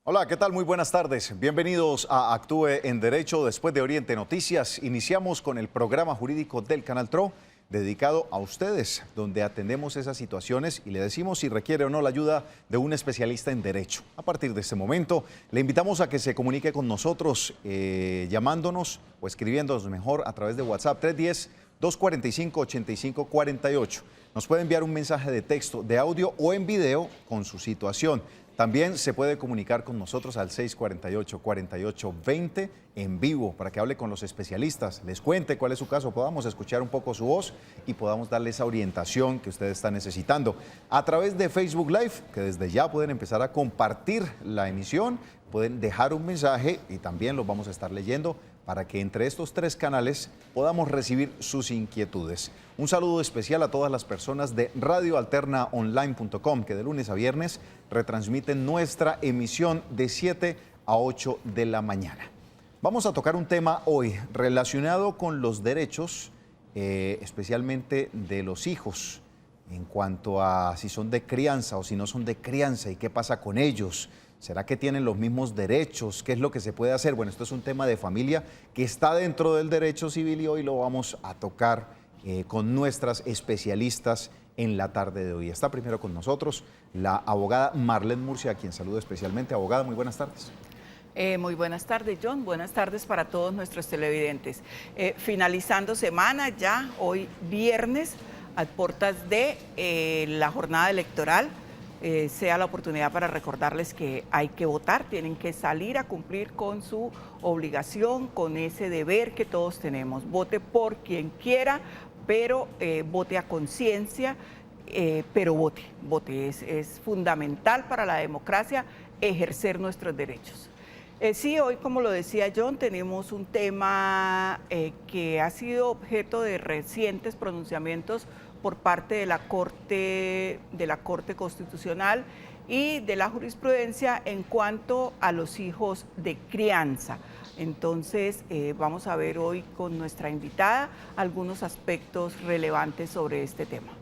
Hola, ¿qué tal? Muy buenas tardes. Bienvenidos a Actúe en Derecho. Después de Oriente Noticias, iniciamos con el programa jurídico del Canal TRO, dedicado a ustedes, donde atendemos esas situaciones y le decimos si requiere o no la ayuda de un especialista en derecho. A partir de este momento, le invitamos a que se comunique con nosotros llamándonos o escribiéndonos mejor a través de WhatsApp 310-245-8548. Nos puede enviar un mensaje de texto, de audio o en video con su situación. También se puede comunicar con nosotros al 648-4820 en vivo para que hable con los especialistas, les cuente cuál es su caso, podamos escuchar un poco su voz y podamos darle esa orientación que ustedes están necesitando. A través de Facebook Live, que desde ya pueden empezar a compartir la emisión, pueden dejar un mensaje y también los vamos a estar leyendo para que entre estos tres canales podamos recibir sus inquietudes. Un saludo especial a todas las personas de radioalternaonline.com que de lunes a viernes retransmiten nuestra emisión de 7 a 8 de la mañana. Vamos a tocar un tema hoy relacionado con los derechos, especialmente de los hijos, en cuanto a si son de crianza o si no son de crianza y qué pasa con ellos. ¿Será que tienen los mismos derechos? ¿Qué es lo que se puede hacer? Bueno, esto es un tema de familia que está dentro del derecho civil y hoy lo vamos a tocar con nuestras especialistas en la tarde de hoy. Está primero con nosotros la abogada Marlene Murcia, a quien saludo especialmente. Abogada, muy buenas tardes. Muy buenas tardes, John. Buenas tardes para todos nuestros televidentes. Finalizando semana ya, hoy viernes, a puertas de la jornada electoral. Sea la oportunidad para recordarles que hay que votar, tienen que salir a cumplir con su obligación, con ese deber que todos tenemos. Vote por quien quiera, pero vote a conciencia, pero vote. Es fundamental para la democracia ejercer nuestros derechos. Sí, hoy, como lo decía John, tenemos un tema que ha sido objeto de recientes pronunciamientos por parte de la Corte Constitucional y de la jurisprudencia en cuanto a los hijos de crianza. Entonces, vamos a ver hoy con nuestra invitada algunos aspectos relevantes sobre este tema.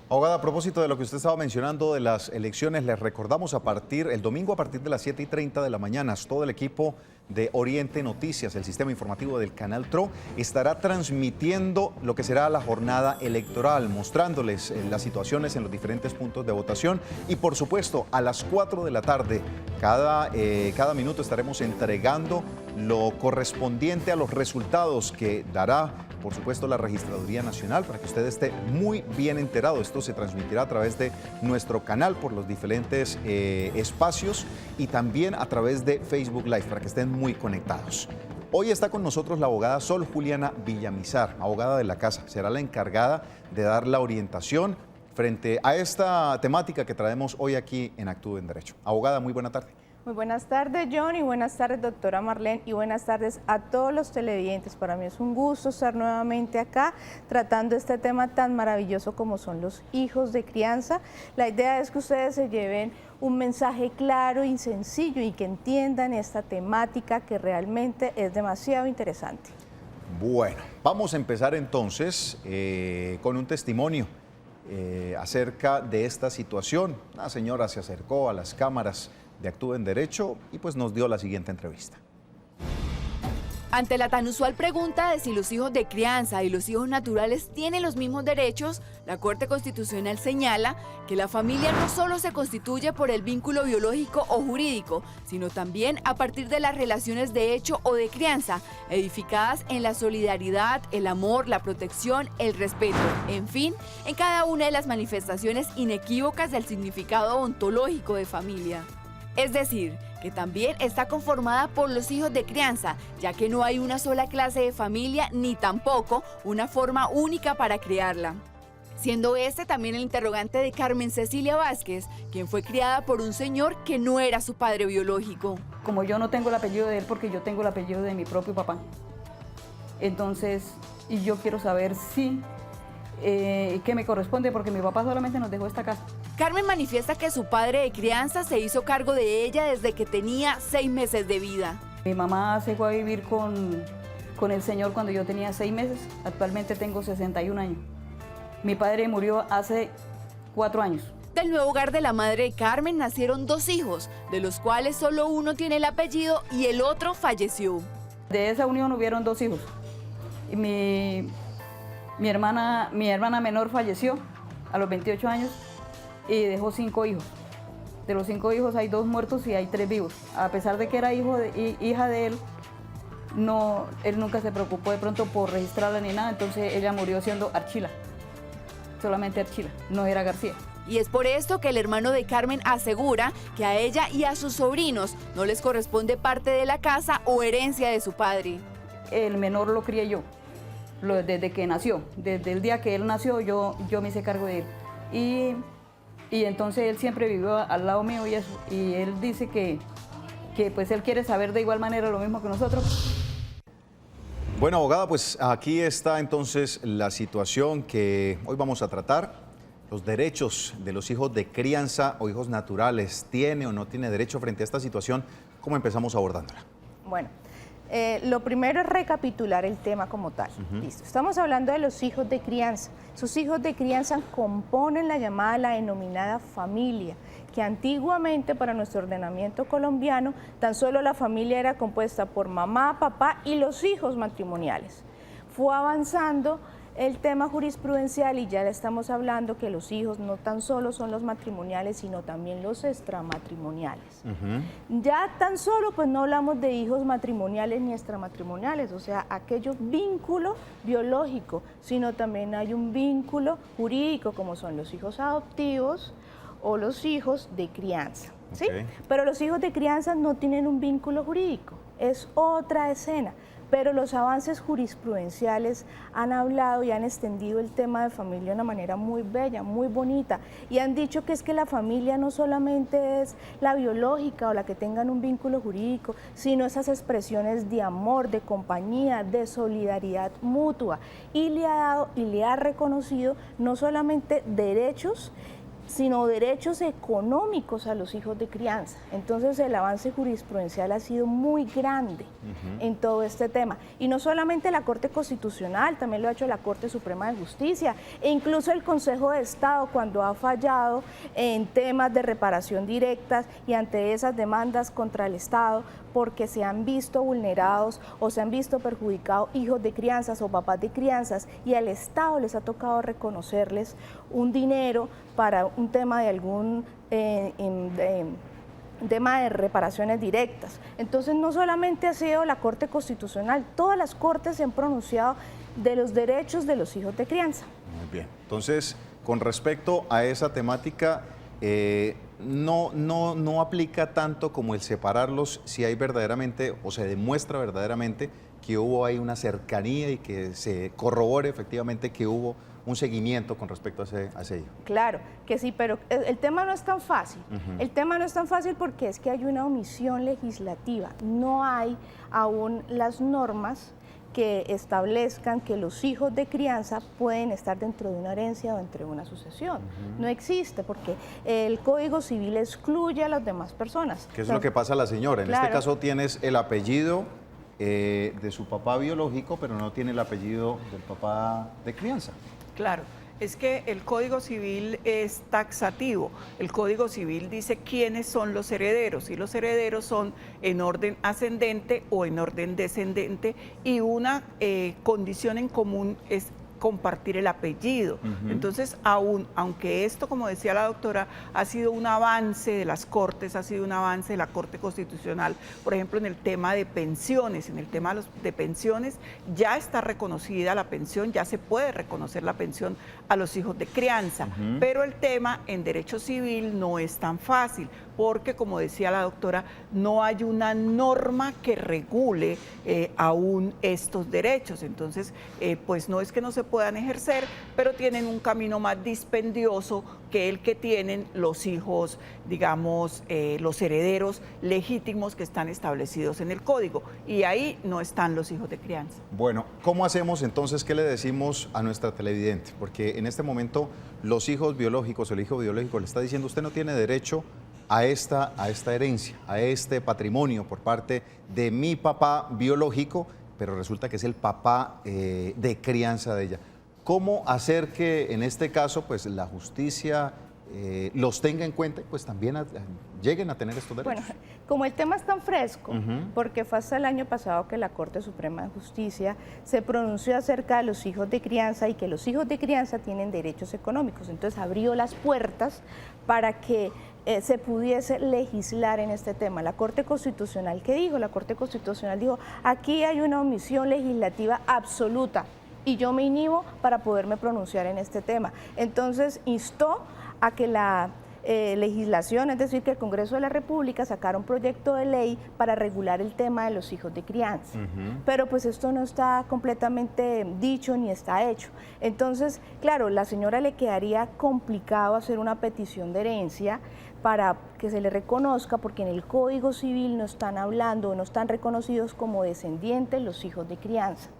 Abogada, a propósito de lo que usted estaba mencionando de las elecciones, les recordamos el domingo a partir de las 7:30 de la mañana, todo el equipo de Oriente Noticias, el sistema informativo del Canal TRO, estará transmitiendo lo que será la jornada electoral, mostrándoles las situaciones en los diferentes puntos de votación y por supuesto a las 4 de la tarde, cada minuto estaremos entregando lo correspondiente a los resultados que dará por supuesto la Registraduría Nacional para que usted esté muy bien enterado. Esto se transmitirá a través de nuestro canal por los diferentes espacios y también a través de Facebook Live para que estén muy conectados. Hoy está con nosotros la abogada Sol Juliana Villamizar, abogada de la casa. Será la encargada de dar la orientación frente a esta temática que traemos hoy aquí en Actúe en Derecho. Abogada, muy buena tarde. Muy buenas tardes, John, y buenas tardes, doctora Marlene, y buenas tardes a todos los televidentes. Para mí es un gusto estar nuevamente acá tratando este tema tan maravilloso como son los hijos de crianza. La idea es que ustedes se lleven un mensaje claro y sencillo y que entiendan esta temática que realmente es demasiado interesante. Bueno, vamos a empezar entonces con un testimonio acerca de esta situación. Una señora se acercó a las cámaras de Actúe en Derecho y pues nos dio la siguiente entrevista. Ante la tan usual pregunta de si los hijos de crianza y los hijos naturales tienen los mismos derechos, la Corte Constitucional señala que la familia no solo se constituye por el vínculo biológico o jurídico, sino también a partir de las relaciones de hecho o de crianza, edificadas en la solidaridad, el amor, la protección, el respeto, en fin, en cada una de las manifestaciones inequívocas del significado ontológico de familia. Es decir, que también está conformada por los hijos de crianza, ya que no hay una sola clase de familia ni tampoco una forma única para criarla. Siendo este también el interrogante de Carmen Cecilia Vázquez, quien fue criada por un señor que no era su padre biológico. Como yo no tengo el apellido de él porque yo tengo el apellido de mi propio papá, entonces, y yo quiero saber si que me corresponde porque mi papá solamente nos dejó esta casa. Carmen manifiesta que su padre de crianza se hizo cargo de ella desde que tenía 6 meses de vida. Mi mamá se fue a vivir con el señor cuando yo tenía 6 meses, actualmente tengo 61 años. Mi padre murió hace 4 años. Del nuevo hogar de la madre de Carmen nacieron 2 hijos, de los cuales solo uno tiene el apellido y el otro falleció. De esa unión hubieron 2 hijos. Y mi hermana menor falleció a los 28 años y dejó 5 hijos. De los 5 hijos hay 2 muertos y hay 3 vivos. A pesar de que era hija de él, él nunca se preocupó de pronto por registrarla ni nada, entonces ella murió siendo Archila, solamente Archila, no era García. Y es por esto que el hermano de Carmen asegura que a ella y a sus sobrinos no les corresponde parte de la casa o herencia de su padre. El menor lo crié yo, desde que nació. Desde el día que él nació yo me hice cargo de él. Y entonces él siempre vivió al lado mío y eso. Y él dice que pues él quiere saber de igual manera lo mismo que nosotros. Bueno, abogada, pues aquí está entonces la situación que hoy vamos a tratar. Los derechos de los hijos de crianza o hijos naturales, ¿tiene o no tiene derecho frente a esta situación? ¿Cómo empezamos abordándola? Bueno, lo primero es recapitular el tema como tal. Listo. Estamos hablando de los hijos de crianza. Sus hijos de crianza componen la denominada familia, que antiguamente para nuestro ordenamiento colombiano tan solo la familia era compuesta por mamá, papá y los hijos matrimoniales. Fue avanzando el tema jurisprudencial y ya le estamos hablando que los hijos no tan solo son los matrimoniales, sino también los extramatrimoniales. Ya tan solo pues no hablamos de hijos matrimoniales ni extramatrimoniales, o sea, aquellos vínculos biológicos, sino también hay un vínculo jurídico como son los hijos adoptivos o los hijos de crianza. ¿Sí? Okay. Pero los hijos de crianza no tienen un vínculo jurídico, es otra escena. Pero los avances jurisprudenciales han hablado y han extendido el tema de familia de una manera muy bella, muy bonita, y han dicho que es que la familia no solamente es la biológica o la que tengan un vínculo jurídico, sino esas expresiones de amor, de compañía, de solidaridad mutua, y le ha dado y le ha reconocido no solamente derechos, sino derechos económicos a los hijos de crianza. Entonces el avance jurisprudencial ha sido muy grande en todo este tema. Y no solamente la Corte Constitucional, también lo ha hecho la Corte Suprema de Justicia e incluso el Consejo de Estado cuando ha fallado en temas de reparación directas y ante esas demandas contra el Estado porque se han visto vulnerados o se han visto perjudicados hijos de crianzas o papás de crianzas y al Estado les ha tocado reconocerles un dinero para un tema de algún tema de reparaciones directas. Entonces no solamente ha sido la Corte Constitucional, todas las cortes se han pronunciado de los derechos de los hijos de crianza. Muy bien, entonces con respecto a esa temática, no aplica tanto como el separarlos si hay verdaderamente o se demuestra verdaderamente que hubo ahí una cercanía y que se corrobore efectivamente que hubo un seguimiento con respecto a ese hijo. Claro que sí, pero el tema no es tan fácil. El tema no es tan fácil porque es que hay una omisión legislativa. No hay aún las normas que establezcan que los hijos de crianza pueden estar dentro de una herencia o dentro de una sucesión. No existe porque el Código Civil excluye a las demás personas. ¿Qué es lo que pasa a la señora? En claro. este caso tienes el apellido de su papá biológico, pero no tiene el apellido del papá de crianza. Claro, es que el Código Civil es taxativo. El Código Civil dice quiénes son los herederos y los herederos son en orden ascendente o en orden descendente y una condición en común es compartir el apellido. Entonces, aunque esto, como decía la doctora, ha sido un avance de las Cortes, ha sido un avance de la Corte Constitucional, por ejemplo, en el tema de pensiones, de pensiones ya está reconocida la pensión, ya se puede reconocer la pensión a los hijos de crianza, pero el tema en derecho civil no es tan fácil, porque como decía la doctora, no hay una norma que regule aún estos derechos. Entonces, pues no es que no se puedan ejercer, pero tienen un camino más dispendioso que el que tienen los hijos, digamos, los herederos legítimos que están establecidos en el código. Y ahí no están los hijos de crianza. Bueno, ¿cómo hacemos entonces? ¿Qué le decimos a nuestra televidente? Porque en este momento los hijos biológicos, el hijo biológico le está diciendo, usted no tiene derecho a esta herencia, a este patrimonio por parte de mi papá biológico, pero resulta que es el papá de crianza de ella. ¿Cómo hacer que en este caso pues la justicia los tenga en cuenta y pues también lleguen a tener estos derechos. Bueno, como el tema es tan fresco, porque fue hasta el año pasado que la Corte Suprema de Justicia se pronunció acerca de los hijos de crianza y que los hijos de crianza tienen derechos económicos. Entonces abrió las puertas para que se pudiese legislar en este tema. La Corte Constitucional, ¿qué dijo? La Corte Constitucional dijo, aquí hay una omisión legislativa absoluta y yo me inhibo para poderme pronunciar en este tema. Entonces instó a que la legislación, es decir, que el Congreso de la República sacara un proyecto de ley para regular el tema de los hijos de crianza. Pero pues esto no está completamente dicho ni está hecho. Entonces, claro, la señora le quedaría complicado hacer una petición de herencia para que se le reconozca, porque en el Código Civil no están hablando, no están reconocidos como descendientes los hijos de crianza.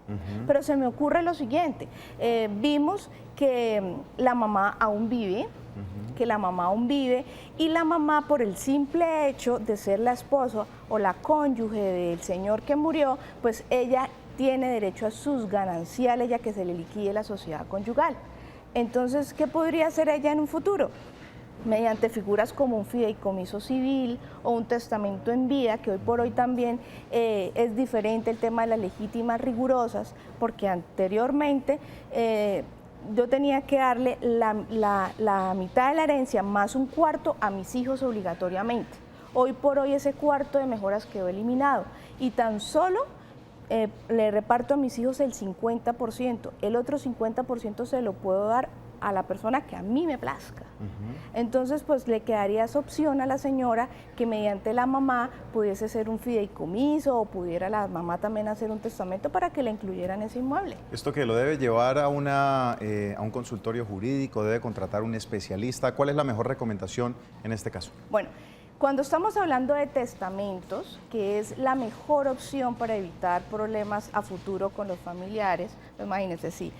Pero se me ocurre lo siguiente, vimos que la mamá aún vive, y la mamá, por el simple hecho de ser la esposa o la cónyuge del señor que murió, pues ella tiene derecho a sus gananciales ya que se le liquide la sociedad conyugal. Entonces, ¿qué podría hacer ella en un futuro? Mediante figuras como un fideicomiso civil o un testamento en vida, que hoy por hoy también es diferente el tema de las legítimas rigurosas, porque anteriormente yo tenía que darle la mitad de la herencia más un cuarto a mis hijos obligatoriamente. Hoy por hoy ese cuarto de mejoras quedó eliminado y tan solo le reparto a mis hijos el 50%, el otro 50% se lo puedo dar a la persona que a mí me plazca. Entonces, pues le quedaría esa opción a la señora que mediante la mamá pudiese ser un fideicomiso o pudiera la mamá también hacer un testamento para que le incluyeran ese inmueble. ¿Esto que lo debe llevar a un consultorio jurídico, debe contratar un especialista? ¿Cuál es la mejor recomendación en este caso? Bueno, cuando estamos hablando de testamentos, que es la mejor opción para evitar problemas a futuro con los familiares, imagínense, sí,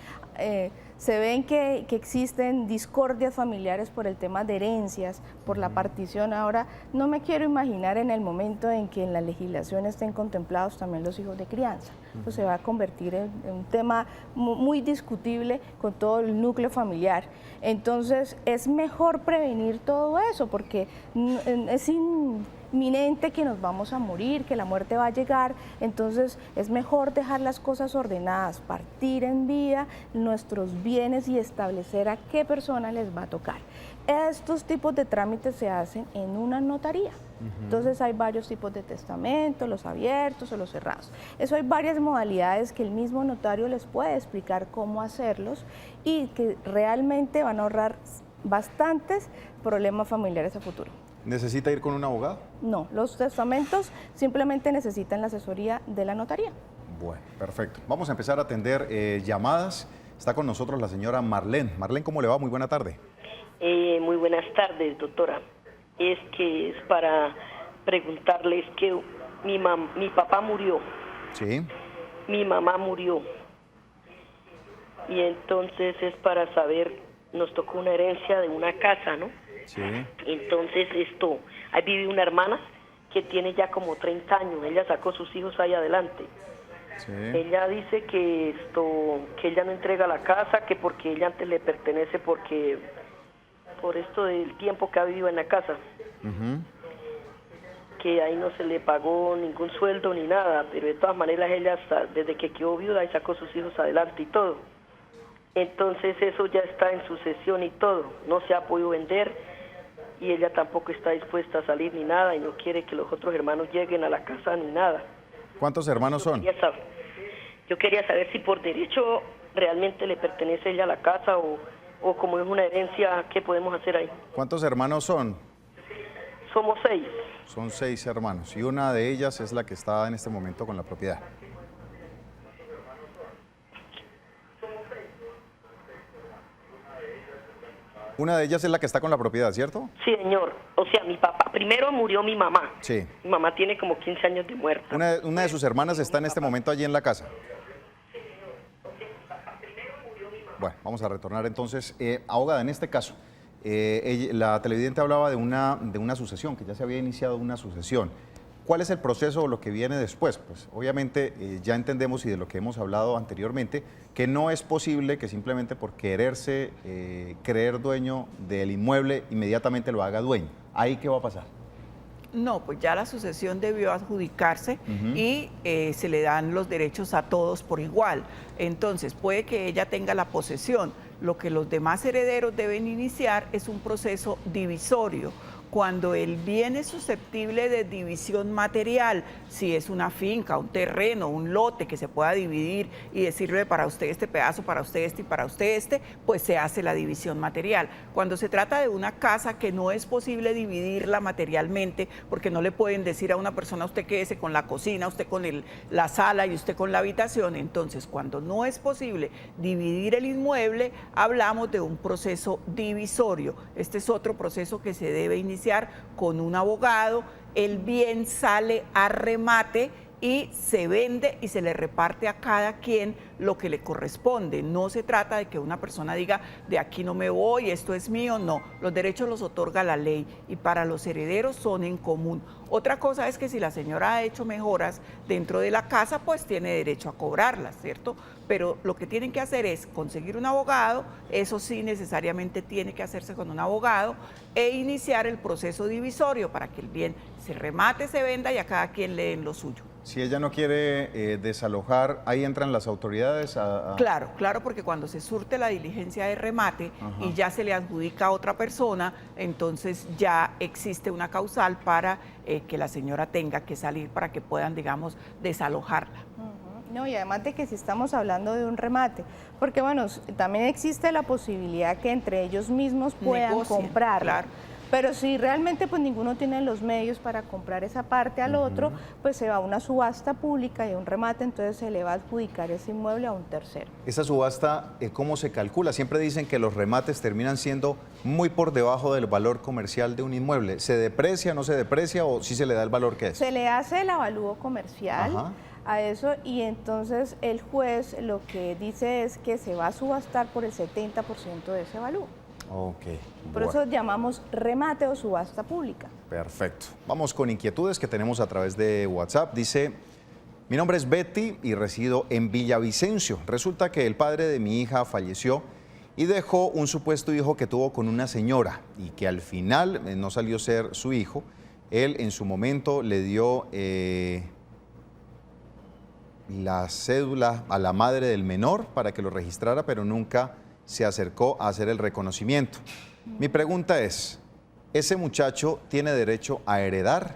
se ven que existen discordias familiares por el tema de herencias, por la partición. Ahora, no me quiero imaginar en el momento en que en la legislación estén contemplados también los hijos de crianza. Eso se va a convertir en un tema muy discutible con todo el núcleo familiar. Entonces, es mejor prevenir todo eso, porque es inminente que nos vamos a morir, que la muerte va a llegar. Entonces, es mejor dejar las cosas ordenadas, partir en vida nuestros bienes y establecer a qué persona les va a tocar. Estos tipos de trámites se hacen en una notaría. Entonces hay varios tipos de testamentos, los abiertos o los cerrados. Eso hay varias modalidades que el mismo notario les puede explicar cómo hacerlos y que realmente van a ahorrar bastantes problemas familiares a futuro. ¿Necesita ir con un abogado? No, los testamentos simplemente necesitan la asesoría de la notaría. Bueno, perfecto. Vamos a empezar a atender llamadas. Está con nosotros la señora Marlene. Marlene, ¿cómo le va? Muy buena tarde. Muy buenas tardes, doctora. Es para preguntarles que mi papá murió. Sí. Mi mamá murió. Y entonces es para saber, nos tocó una herencia de una casa, ¿no? Sí. Entonces ahí vive una hermana que tiene ya como 30 años. Ella sacó sus hijos ahí adelante. Sí. Ella dice que ella no entrega la casa, que porque ella antes le pertenece por esto del tiempo que ha vivido en la casa, que ahí no se le pagó ningún sueldo ni nada, pero de todas maneras ella desde que quedó viuda y sacó sus hijos adelante y todo. Entonces eso ya está en sucesión y todo, no se ha podido vender y ella tampoco está dispuesta a salir ni nada y no quiere que los otros hermanos lleguen a la casa ni nada. ¿Cuántos hermanos son? Yo quería saber si por derecho realmente le pertenece a ella la casa o como es una herencia, ¿qué podemos hacer ahí? ¿Cuántos hermanos son? Somos 6. Son 6 hermanos y una de ellas es la que está en este momento con la propiedad. Una de ellas es la que está con la propiedad, ¿cierto? Sí, señor. O sea, mi papá, primero murió mi mamá. Sí. Mi mamá tiene como 15 años de muerta. Una de sus hermanas está en este momento allí en la casa. Bueno, vamos a retornar entonces. Abogada, en este caso, la televidente hablaba de una sucesión, que ya se había iniciado una sucesión. ¿Cuál es el proceso o lo que viene después? Pues obviamente ya entendemos y de lo que hemos hablado anteriormente, que no es posible que simplemente por quererse creer dueño del inmueble inmediatamente lo haga dueño. ¿Ahí qué va a pasar? No, pues ya la sucesión debió adjudicarse y se le dan los derechos a todos por igual. Entonces, puede que ella tenga la posesión. Lo que los demás herederos deben iniciar es un proceso divisorio. Cuando el bien es susceptible de división material, si es una finca, un terreno, un lote que se pueda dividir y decirle para usted este pedazo, para usted este y para usted este, pues se hace la división material. Cuando se trata de una casa que no es posible dividirla materialmente, porque no le pueden decir a una persona, usted quédese con la cocina, usted con la sala y usted con la habitación, entonces cuando no es posible dividir el inmueble, hablamos de un proceso divisorio. Este es otro proceso que se debe iniciar con un abogado. El bien sale a remate y se vende y se le reparte a cada quien lo que le corresponde. No se trata de que una persona diga, de aquí no me voy, esto es mío, no. Los derechos los otorga la ley y para los herederos son en común. Otra cosa es que si la señora ha hecho mejoras dentro de la casa, pues tiene derecho a cobrarlas, ¿cierto? Pero lo que tienen que hacer es conseguir un abogado, eso sí necesariamente tiene que hacerse con un abogado, e iniciar el proceso divisorio para que el bien se remate, se venda y a cada quien le den lo suyo. Si ella no quiere desalojar, ahí entran las autoridades Claro, claro, porque cuando se surte la diligencia de remate y ya se le adjudica a otra persona, entonces ya existe una causal para que la señora tenga que salir para que puedan, digamos, desalojarla. No, y además de que si estamos hablando de un remate, porque bueno, también existe la posibilidad que entre ellos mismos puedan Negocien, comprarla. claro. Pero si realmente pues ninguno tiene los medios para comprar esa parte al otro, pues se va a una subasta pública y a un remate, entonces se le va a adjudicar ese inmueble a un tercero. Esa subasta, ¿cómo se calcula? Siempre dicen que los remates terminan siendo muy por debajo del valor comercial de un inmueble. ¿Se deprecia, no se deprecia o sí se le da el valor que es? Se le hace el avalúo comercial a eso y entonces el juez lo que dice es que se va a subastar por el 70% de ese avalúo. Ok. Por eso llamamos remate o subasta pública. Perfecto. Vamos con inquietudes que tenemos a través de WhatsApp. Dice, mi nombre es Betty y resido en Villavicencio. Resulta que el padre de mi hija falleció y dejó un supuesto hijo que tuvo con una señora y que al final no salió a ser su hijo. Él en su momento le dio la cédula a la madre del menor para que lo registrara, pero nunca se acercó a hacer el reconocimiento. Mi pregunta es, ¿ese muchacho tiene derecho a heredar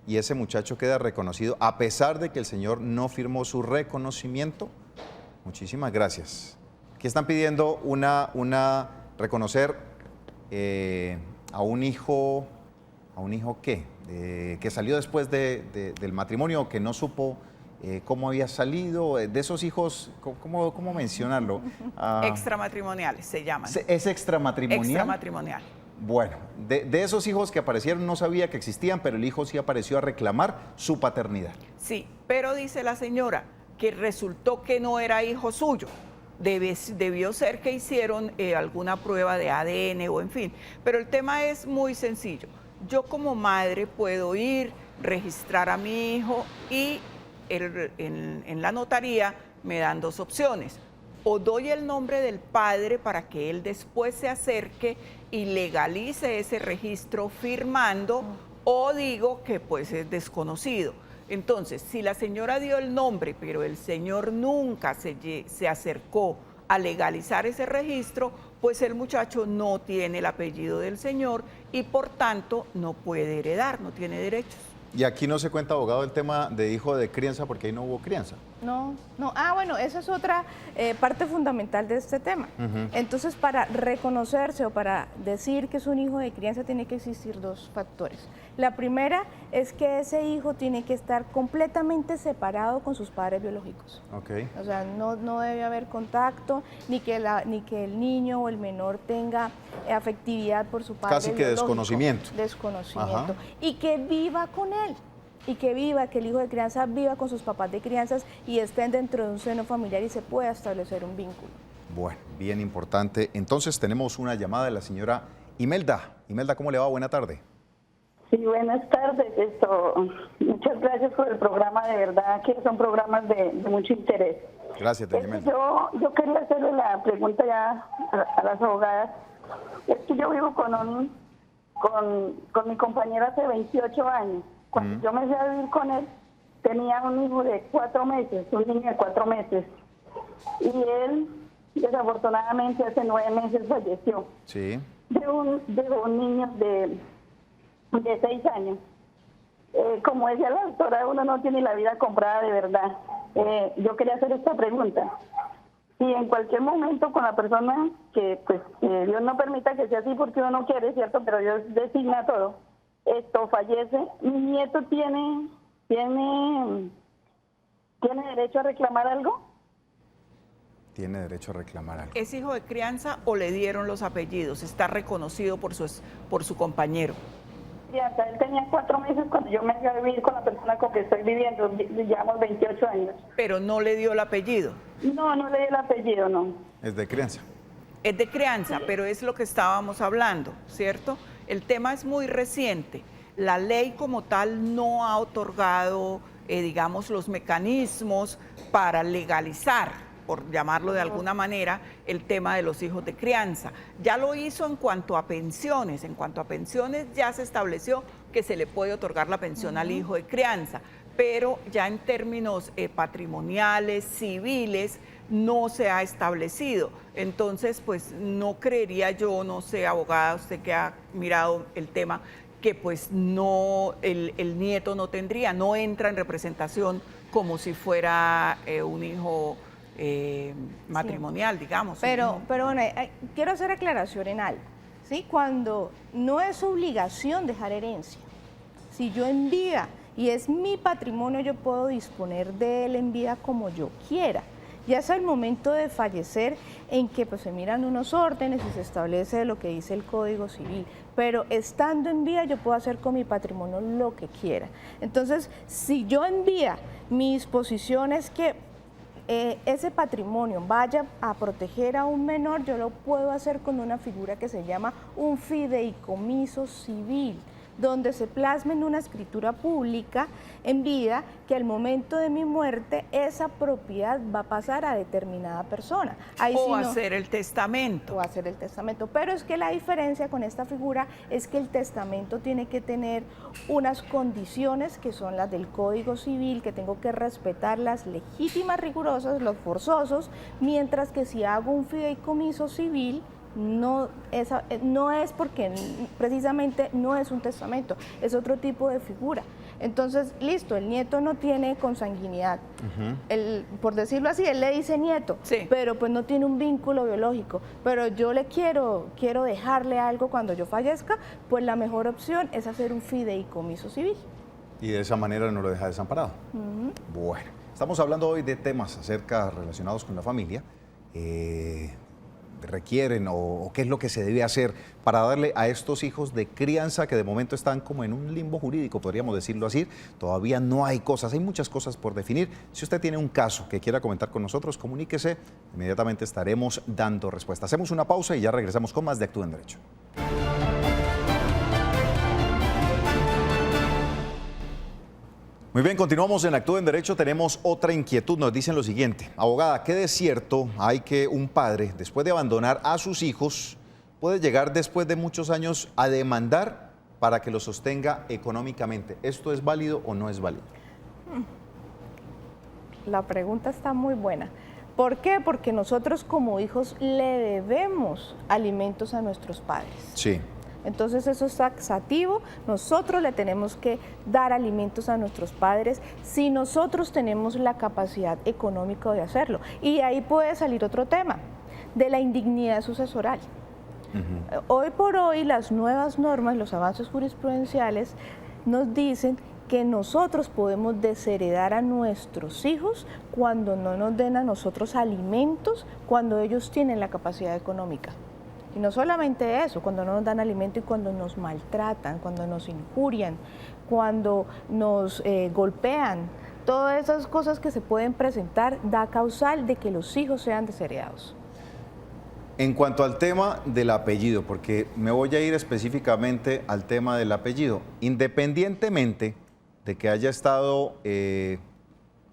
y ese muchacho queda reconocido a pesar de que el señor no firmó su reconocimiento? Muchísimas gracias. Aquí están pidiendo reconocer a un hijo ¿qué? Que salió después del matrimonio o que no supo cómo había salido, de esos hijos, ¿cómo mencionarlo? Extramatrimoniales se llaman. ¿Es extramatrimonial? Extramatrimonial. Bueno, de esos hijos que aparecieron no sabía que existían, pero el hijo sí apareció a reclamar su paternidad. Sí, pero dice la señora que resultó que no era hijo suyo. Debió ser que hicieron alguna prueba de ADN o en fin. Pero el tema es muy sencillo. Yo como madre puedo ir, registrar a mi hijo y en la notaría me dan dos opciones. O doy el nombre del padre para que él después se acerque y legalice ese registro firmando, o digo que pues es desconocido. Entonces, si la señora dio el nombre, pero el señor nunca se acercó a legalizar ese registro, pues el muchacho no tiene el apellido del señor y por tanto no puede heredar, no tiene derechos. Y aquí no se cuenta, abogado, el tema de hijo de crianza porque ahí no hubo crianza. No. Bueno, esa es otra parte fundamental de este tema. Entonces, para reconocerse o para decir que es un hijo de crianza tiene que existir dos factores. La primera es que ese hijo tiene que estar completamente separado con sus padres biológicos. Okay. O sea, no debe haber contacto, ni que el niño o el menor tenga afectividad por su padre biológico. Casi que desconocimiento. Desconocimiento. Y que viva con él. Y que el hijo de crianza viva con sus papás de crianzas y estén dentro de un seno familiar y se pueda establecer un vínculo. Bueno, bien importante. Entonces tenemos una llamada de la señora Imelda. Imelda, ¿cómo le va? Buena tarde. Sí, buenas tardes. Muchas gracias por el programa, de verdad que son programas de mucho interés. Gracias, doña Imelda. Yo quería hacerle la pregunta ya a las abogadas. Es que yo vivo con mi compañero hace 28 años. Cuando yo me fui a vivir con él, tenía un hijo de 4 meses, un niño de 4 meses. Y él, desafortunadamente, hace 9 meses falleció. Sí. De un niño de 6 años. Como decía la doctora, uno no tiene la vida comprada de verdad. Yo quería hacer esta pregunta. Si en cualquier momento con la persona que, pues, Dios no permita que sea así porque uno no quiere, ¿cierto? Pero Dios designa todo. Fallece, mi nieto tiene derecho a reclamar algo. Tiene derecho a reclamar algo. ¿Es hijo de crianza o le dieron los apellidos? Está reconocido por su compañero. Él tenía 4 meses cuando yo me fui a vivir con la persona con que estoy viviendo, llevamos 28 años. Pero no le dio el apellido. No le dio el apellido, no. Es de crianza. Es de crianza, pero es lo que estábamos hablando, ¿cierto? El tema es muy reciente. La ley como tal no ha otorgado, digamos, los mecanismos para legalizar, por llamarlo de alguna manera, el tema de los hijos de crianza. Ya lo hizo en cuanto a pensiones. En cuanto a pensiones ya se estableció que se le puede otorgar la pensión al hijo de crianza, pero ya en términos patrimoniales, civiles, no se ha establecido. Entonces, pues no creería yo, no sé, abogada, usted que ha mirado el tema, que pues no, el nieto no tendría, no entra en representación como si fuera un hijo matrimonial, digamos. Pero bueno, quiero hacer aclaración en algo, ¿sí? Cuando no es obligación dejar herencia, si yo en vida y es mi patrimonio, yo puedo disponer de él en vida como yo quiera. Ya es el momento de fallecer en que pues se miran unos órdenes y se establece lo que dice el Código Civil, pero estando en vida yo puedo hacer con mi patrimonio lo que quiera. Entonces, si yo en vida mi disposición es que ese patrimonio vaya a proteger a un menor, yo lo puedo hacer con una figura que se llama un fideicomiso civil, donde se plasma en una escritura pública en vida que al momento de mi muerte esa propiedad va a pasar a determinada persona. Ahí o sí hacer el testamento. O hacer el testamento. Pero es que la diferencia con esta figura es que el testamento tiene que tener unas condiciones que son las del Código Civil, que tengo que respetar las legítimas, rigurosas, los forzosos, mientras que si hago un fideicomiso civil, no es porque precisamente no es un testamento, es otro tipo de figura. Entonces, listo, el nieto no tiene consanguinidad. Por decirlo así, él le dice nieto, sí, pero pues no tiene un vínculo biológico. Pero yo le quiero dejarle algo cuando yo fallezca, pues la mejor opción es hacer un fideicomiso civil. Y de esa manera no lo deja desamparado. Bueno, estamos hablando hoy de temas relacionados con la familia. Requieren o qué es lo que se debe hacer para darle a estos hijos de crianza que de momento están como en un limbo jurídico, podríamos decirlo así. Todavía no hay cosas, hay muchas cosas por definir. Si usted tiene un caso que quiera comentar con nosotros, comuníquese, inmediatamente estaremos dando respuesta. Hacemos una pausa y ya regresamos con más de Actúa en Derecho. Muy bien, continuamos en Actúa en Derecho. Tenemos otra inquietud. Nos dicen lo siguiente: abogada, ¿qué de cierto hay que un padre, después de abandonar a sus hijos, puede llegar después de muchos años a demandar para que los sostenga económicamente? ¿Esto es válido o no es válido? La pregunta está muy buena. ¿Por qué? Porque nosotros como hijos le debemos alimentos a nuestros padres. Sí. Entonces eso es taxativo, nosotros le tenemos que dar alimentos a nuestros padres si nosotros tenemos la capacidad económica de hacerlo. Y ahí puede salir otro tema, de la indignidad sucesoral. Hoy por hoy las nuevas normas, los avances jurisprudenciales nos dicen que nosotros podemos desheredar a nuestros hijos cuando no nos den a nosotros alimentos, cuando ellos tienen la capacidad económica. Y no solamente eso, cuando no nos dan alimento y cuando nos maltratan, cuando nos injurian, cuando nos golpean, todas esas cosas que se pueden presentar da causal de que los hijos sean desheredados. En cuanto al tema del apellido, porque me voy a ir específicamente al tema del apellido, independientemente de que haya estado,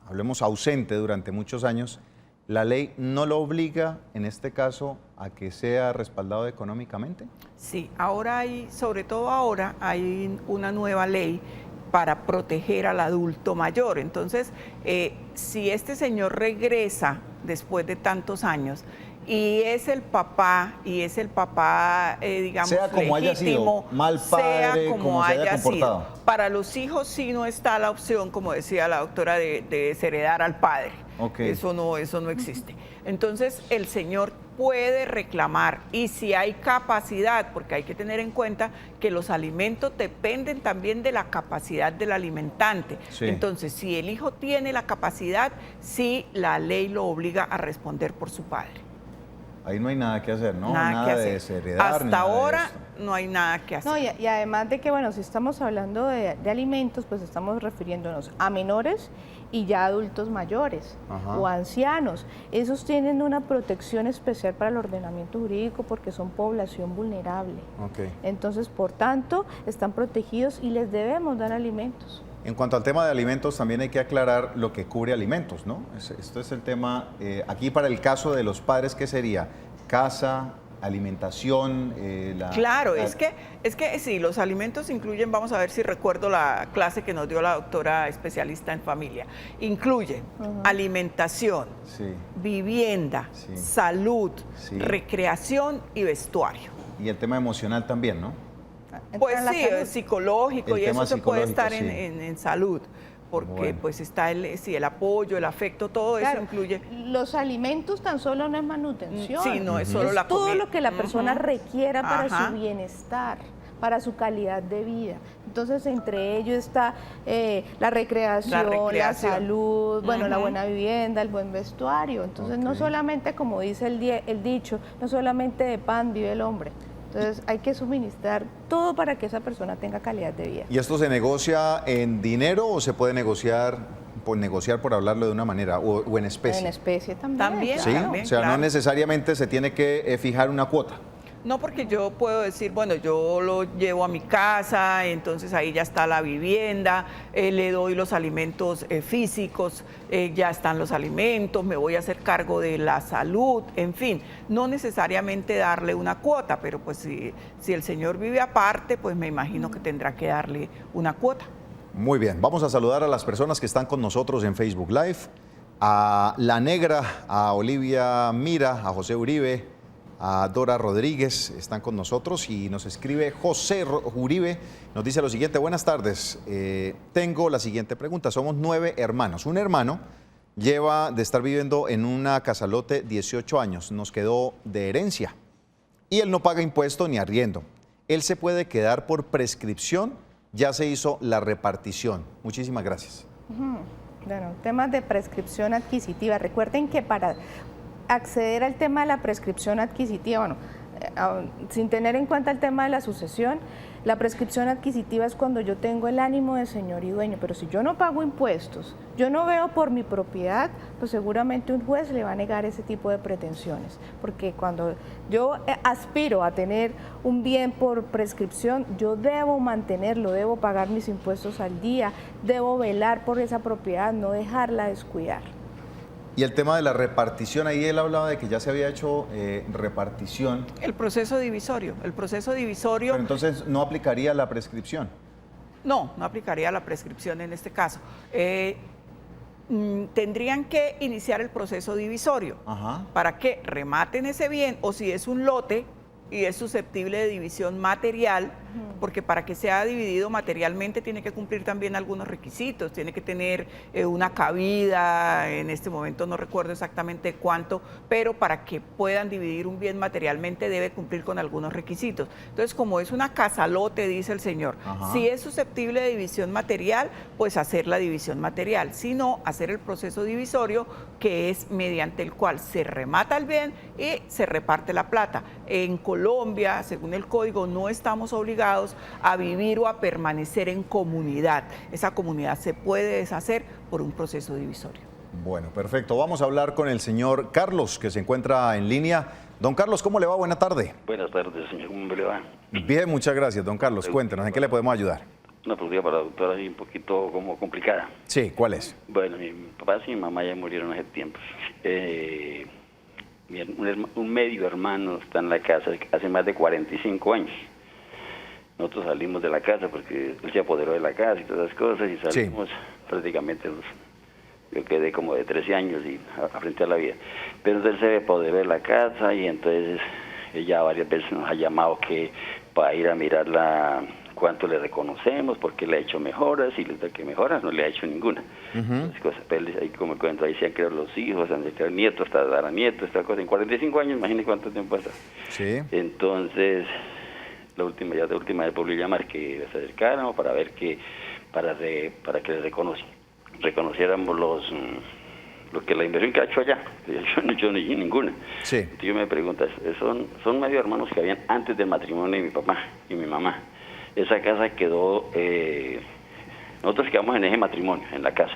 hablemos, ausente durante muchos años, ¿la ley no lo obliga, en este caso, a que sea respaldado económicamente? Sí, ahora hay, sobre todo ahora, hay una nueva ley para proteger al adulto mayor. Entonces, si este señor regresa después de tantos años y es el papá, digamos, sea como haya sido, mal padre, sea como se haya comportado. sido. Para los hijos sí no está la opción, como decía la doctora, de desheredar al padre. Okay. Eso no existe. Entonces, el señor puede reclamar, y si hay capacidad, porque hay que tener en cuenta que los alimentos dependen también de la capacidad del alimentante. Sí. Entonces, si el hijo tiene la capacidad, sí, la ley lo obliga a responder por su padre. Ahí no hay nada que hacer, ¿no? Nada que hacer. De desheredar. Hasta ahora no hay nada que hacer. No, y además de que, bueno, si estamos hablando de alimentos, pues estamos refiriéndonos a menores y ya adultos mayores. Ajá. O ancianos. Esos tienen una protección especial para el ordenamiento jurídico porque son población vulnerable. Okay. Entonces, por tanto, están protegidos y les debemos dar alimentos. En cuanto al tema de alimentos, también hay que aclarar lo que cubre alimentos, ¿no? Esto es el tema, aquí para el caso de los padres, ¿qué sería? Casa, alimentación, Claro, es que sí, los alimentos incluyen, vamos a ver si recuerdo la clase que nos dio la doctora especialista en familia, incluyen alimentación, sí, vivienda, sí, salud, sí, recreación y vestuario. Y el tema emocional también, ¿no? Pues sí, psicológico, y eso se puede estar sí, en salud, porque bueno, pues está el apoyo, el afecto, todo claro, eso incluye. Los alimentos tan solo no es manutención. Sí, no es solo la todo comida. Lo que la persona requiera para su bienestar, para su calidad de vida. Entonces, entre ellos está la recreación, la salud, bueno, la buena vivienda, el buen vestuario. Entonces, no solamente, como dice el dicho, no solamente de pan vive el hombre. Entonces hay que suministrar todo para que esa persona tenga calidad de vida. ¿Y esto se negocia en dinero o se puede negociar por hablarlo de una manera, o en especie? En especie también. ¿Sí? También, o sea, no necesariamente se tiene que fijar una cuota. No, porque yo puedo decir, bueno, yo lo llevo a mi casa, entonces ahí ya está la vivienda, le doy los alimentos físicos, ya están los alimentos, me voy a hacer cargo de la salud, en fin, no necesariamente darle una cuota, pero pues si el señor vive aparte, pues me imagino que tendrá que darle una cuota. Muy bien, vamos a saludar a las personas que están con nosotros en Facebook Live, a La Negra, a Olivia Mira, a José Uribe, a Dora Rodríguez, están con nosotros, y nos escribe José Uribe, nos dice lo siguiente: buenas tardes, tengo la siguiente pregunta. Somos 9 hermanos, un hermano lleva de estar viviendo en una casalote 18 años, nos quedó de herencia y él no paga impuesto ni arriendo. ¿Él se puede quedar por prescripción? Ya se hizo la repartición. Muchísimas gracias. Bueno, temas de prescripción adquisitiva. Recuerden que para acceder al tema de la prescripción adquisitiva, bueno, sin tener en cuenta el tema de la sucesión, la prescripción adquisitiva es cuando yo tengo el ánimo de señor y dueño, pero si yo no pago impuestos, yo no veo por mi propiedad, pues seguramente un juez le va a negar ese tipo de pretensiones, porque cuando yo aspiro a tener un bien por prescripción, yo debo mantenerlo, debo pagar mis impuestos al día, debo velar por esa propiedad, no dejarla descuidar. Y el tema de la repartición, ahí él hablaba de que ya se había hecho repartición. El proceso divisorio. Pero entonces no aplicaría la prescripción. No aplicaría la prescripción en este caso. Tendrían que iniciar el proceso divisorio para que rematen ese bien, o si es un lote y es susceptible de división material, porque para que sea dividido materialmente tiene que cumplir también algunos requisitos, tiene que tener una cabida, en este momento no recuerdo exactamente cuánto, pero para que puedan dividir un bien materialmente debe cumplir con algunos requisitos. Entonces, como es una casalote, dice el señor, si es susceptible de división material, pues hacer la división material, si no, hacer el proceso divisorio, que es mediante el cual se remata el bien y se reparte la plata. En Colombia, según el código, no estamos obligados a vivir o a permanecer en comunidad. Esa comunidad se puede deshacer por un proceso divisorio. Bueno, perfecto. Vamos a hablar con el señor Carlos, que se encuentra en línea. Don Carlos, ¿cómo le va? Buena tarde. Buenas tardes, señor. ¿Cómo le va? Bien, muchas gracias, don Carlos. Cuéntenos, ¿en qué le podemos ayudar? Una pregunta para la doctora ahí un poquito como complicada. Sí, ¿cuál es? Bueno, mi papá y mi mamá ya murieron hace tiempo. Un medio hermano está en la casa hace más de 45 años. Nosotros salimos de la casa porque él se apoderó de la casa y todas esas cosas y salimos prácticamente, yo quedé como de 13 años y a frente a la vida. Pero él se apoderó de la casa y entonces ella varias veces nos ha llamado que para ir a mirarla cuánto le reconocemos, porque le ha hecho mejoras y le da que mejoras no le ha hecho ninguna. Entonces, cosas, pero ahí como cuento, ahí se han creado los hijos, se han creado nietos, hasta dar a nietos, esta cosa. En 45 años, imagínese cuánto tiempo pasa. Sí. Entonces, de última vez volví a llamar que se acercaran para ver que, para que le reconociéramos lo que la inversión que ha hecho allá. Yo no hice ninguna. Sí. Entonces yo me pregunto, son medio hermanos que habían antes del matrimonio de mi papá y mi mamá. Esa casa quedó, nosotros quedamos en ese matrimonio, en la casa.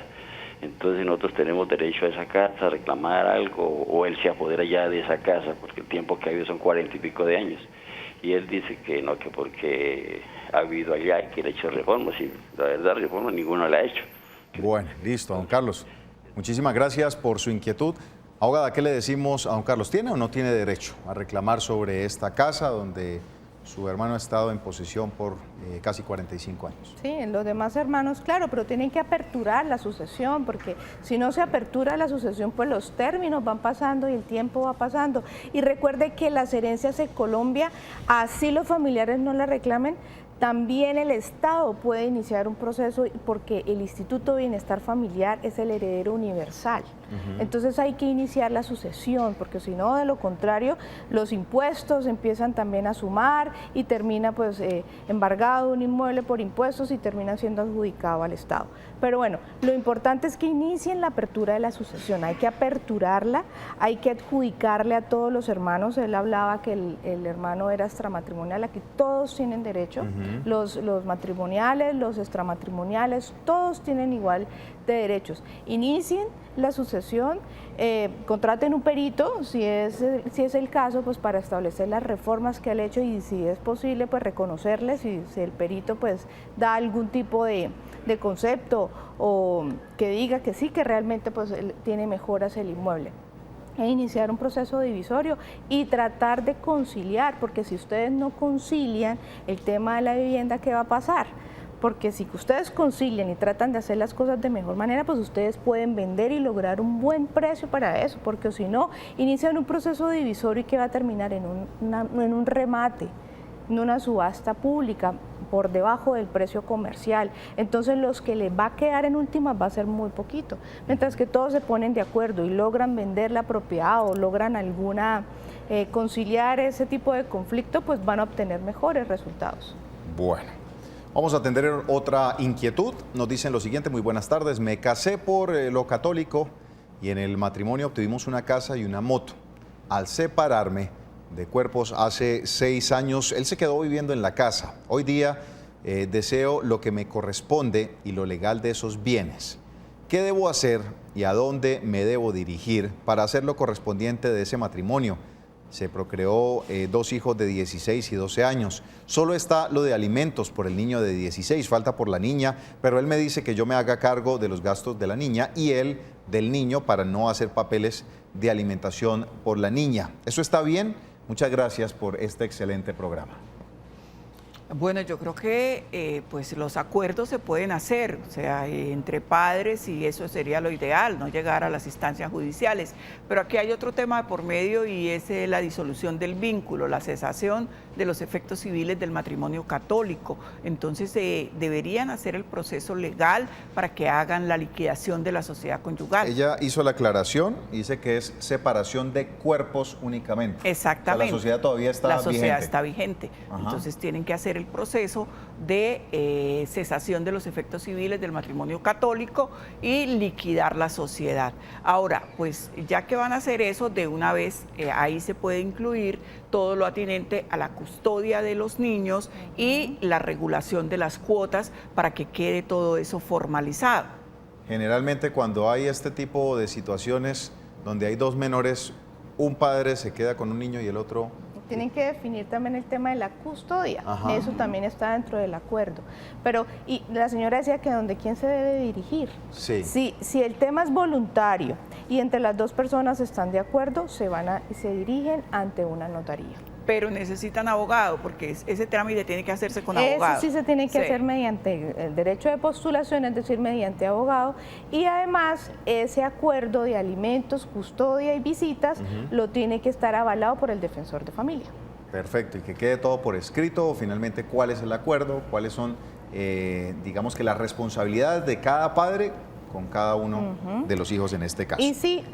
Entonces nosotros tenemos derecho a esa casa, a reclamar algo, o él se apodera ya de esa casa, porque el tiempo que ha habido son 40 y pico de años. Y él dice que no, que porque ha habido allá y que le ha hecho reformas, y la verdad reformas ninguno le ha hecho. Bueno, listo, don Carlos. Muchísimas gracias por su inquietud. Abogada, ¿qué le decimos a don Carlos? ¿Tiene o no tiene derecho a reclamar sobre esta casa donde su hermano ha estado en posesión por casi 45 años? Sí, en los demás hermanos, claro, pero tienen que aperturar la sucesión, porque si no se apertura la sucesión, pues los términos van pasando y el tiempo va pasando. Y recuerde que las herencias en Colombia, así los familiares no la reclamen, también el Estado puede iniciar un proceso porque el Instituto de Bienestar Familiar es el heredero universal. Entonces hay que iniciar la sucesión, porque si no, de lo contrario, los impuestos empiezan también a sumar y termina pues embargado un inmueble por impuestos y termina siendo adjudicado al Estado. Pero bueno, lo importante es que inicien la apertura de la sucesión, hay que aperturarla, hay que adjudicarle a todos los hermanos. Él hablaba que el hermano era extramatrimonial, aquí todos tienen derecho, los matrimoniales, los extramatrimoniales, todos tienen igual de derechos. Inicien la sucesión, contraten un perito, si es el caso, pues para establecer las reformas que ha hecho y si es posible, pues reconocerles, si el perito pues da algún tipo de concepto o que diga que sí, que realmente pues tiene mejoras el inmueble. E iniciar un proceso divisorio y tratar de conciliar, porque si ustedes no concilian el tema de la vivienda, ¿qué va a pasar? Porque si ustedes concilian y tratan de hacer las cosas de mejor manera, pues ustedes pueden vender y lograr un buen precio para eso, porque si no, inician un proceso divisorio y que va a terminar en un remate, en una subasta pública por debajo del precio comercial. Entonces los que les va a quedar en últimas va a ser muy poquito, mientras que todos se ponen de acuerdo y logran vender la propiedad o logran conciliar ese tipo de conflicto, pues van a obtener mejores resultados. Bueno. Vamos a atender otra inquietud. Nos dicen lo siguiente: muy buenas tardes, me casé por lo católico y en el matrimonio obtuvimos una casa y una moto. Al separarme de cuerpos hace 6 años, él se quedó viviendo en la casa. Hoy día deseo lo que me corresponde y lo legal de esos bienes. ¿Qué debo hacer y a dónde me debo dirigir para hacer lo correspondiente de ese matrimonio? Se procreó 2 hijos de 16 y 12 años. Solo está lo de alimentos por el niño de 16, falta por la niña, pero él me dice que yo me haga cargo de los gastos de la niña y él del niño para no hacer papeles de alimentación por la niña. ¿Eso está bien? Muchas gracias por este excelente programa. Bueno, yo creo que pues los acuerdos se pueden hacer, o sea, entre padres, y eso sería lo ideal, no llegar a las instancias judiciales. Pero aquí hay otro tema de por medio y es la disolución del vínculo, la cesación de los efectos civiles del matrimonio católico. Entonces deberían hacer el proceso legal para que hagan la liquidación de la sociedad conyugal. Ella hizo la aclaración y dice que es separación de cuerpos únicamente. Exactamente. O sea, la sociedad todavía está vigente. La sociedad está vigente. Ajá. Entonces tienen que hacer el proceso de cesación de los efectos civiles del matrimonio católico y liquidar la sociedad. Ahora, pues ya que van a hacer eso, de una vez ahí se puede incluir todo lo atinente a la custodia de los niños y la regulación de las cuotas para que quede todo eso formalizado. Generalmente cuando hay este tipo de situaciones donde hay dos menores, un padre se queda con un niño y el otro... Tienen que definir también el tema de la custodia. Ajá. Eso también está dentro del acuerdo. Pero, y la señora decía que ¿dónde quién se debe dirigir? Sí. Si el tema es voluntario y entre las dos personas están de acuerdo, se dirigen ante una notaría. Pero necesitan abogado, porque ese trámite tiene que hacerse con abogado. Eso sí se tiene que hacer mediante el derecho de postulación, es decir, mediante abogado, y además ese acuerdo de alimentos, custodia y visitas lo tiene que estar avalado por el defensor de familia. Perfecto, y que quede todo por escrito, finalmente cuál es el acuerdo, cuáles son, digamos que las responsabilidades de cada padre con cada uno de los hijos en este caso. Y si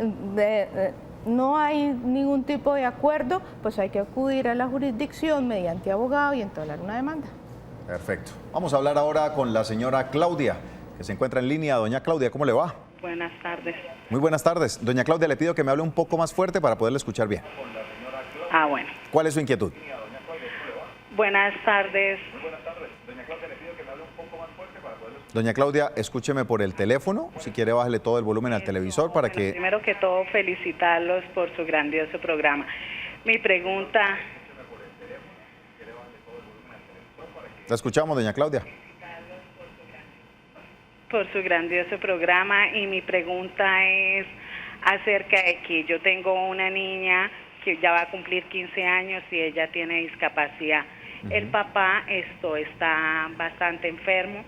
no hay ningún tipo de acuerdo, pues hay que acudir a la jurisdicción mediante abogado y entablar una demanda. Perfecto. Vamos a hablar ahora con la señora Claudia, que se encuentra en línea. Doña Claudia, ¿cómo le va? Buenas tardes. Muy buenas tardes. Doña Claudia, le pido que me hable un poco más fuerte para poderle escuchar bien. Ah, bueno. ¿Cuál es su inquietud? Buenas tardes. Doña Claudia, escúcheme por el teléfono. Si quiere, bájele todo el volumen al televisor para que... Primero que todo, felicitarlos por su grandioso programa. Mi pregunta... La escuchamos, doña Claudia. Por su grandioso programa, y mi pregunta es acerca de que yo tengo una niña que ya va a cumplir 15 años y ella tiene discapacidad. El papá está bastante enfermo.